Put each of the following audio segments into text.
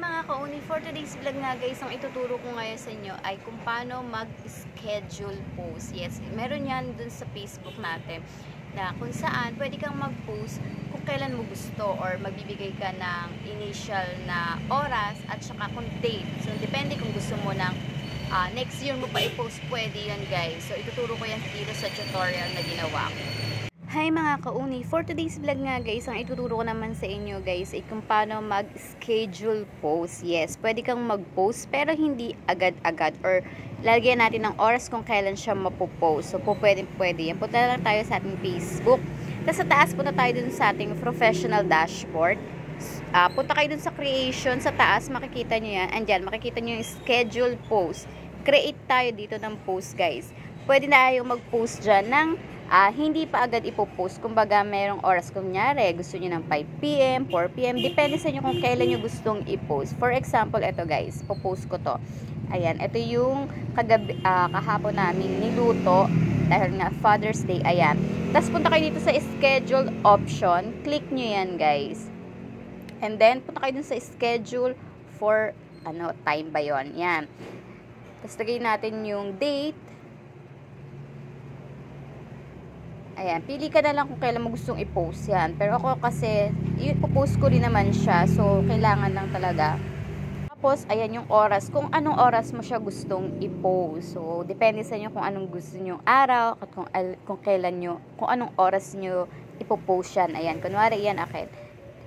mga kauni, for today's vlog nga guys, ang ituturo ko ngayon sa inyo ay kung paano mag-schedule post. Yes, meron yan dun sa Facebook natin na kung saan pwede kang mag-post kung kailan mo gusto or magbibigay ka ng initial na oras at saka kung date. So, depende kung gusto mo ng next year mo pa i-post, pwede yan guys. So, ituturo ko yan dito sa tutorial na ginawa ko. Hi mga kauni, for today's vlog nga guys, ang ituturo ko naman sa inyo guys ay kung paano mag-schedule post. Yes, pwede kang mag-post pero hindi agad-agad or lalagyan natin ng oras kung kailan siya mapopost. So pwede yan. Punta lang tayo sa ating Facebook. Tapos sa taas punta tayo dun sa ating professional dashboard. Punta kayo dun sa creation, sa taas makikita nyo yan. Andyan, makikita nyo yung schedule post. Create tayo dito ng post guys. Pwede na tayong mag-post dyan ng hindi pa agad ipopost. Kumbaga, merong oras. Kunyari, gusto nyo ng 5 PM, 4 PM. Depende sa inyo kung kailan nyo gustong ipost. For example, ito guys, popost ko to. Ayan, ito yung kahapon namin niluto. Dahil nga, Father's Day. Ayan. Tapos, punta kayo dito sa schedule option. Click nyo yan, guys. And then, punta kayo dun sa schedule for, time ba yun? Yan. Tapos, lagay natin yung date. Ayan, pili ka na lang kung kailan mo gustong i-post yan. Pero ako kasi, i-post ko rin naman siya. So, kailangan lang talaga. Tapos, ayan yung oras. Kung anong oras mo siya gustong i-post. So, depende sa inyo kung anong gusto nyo araw at kung kailan nyo, kung anong oras nyo ipopost yan. Ayan, kunwari yan,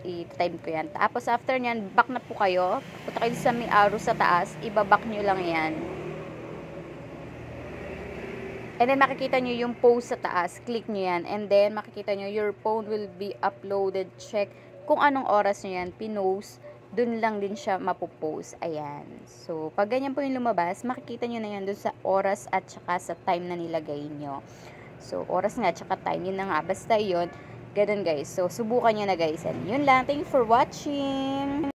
i-time ko yan. Tapos, after nyan, back na po kayo. Punta kayo sa may arrow sa taas. Ibaback nyo lang yan. And then, makikita nyo yung post sa taas. Click nyo yan. And then, makikita nyo, your phone will be uploaded. Check kung anong oras nyo yan. Pinost. Dun lang din siya mapopost. Ayan. So, pag ganyan po yung lumabas, makikita nyo na yan dun sa oras at saka sa time na nilagay nyo. So, oras nga at saka time. Yun na nga. Basta yun. Ganun guys. So, subukan nyo na guys. And yun lang. Thank you for watching.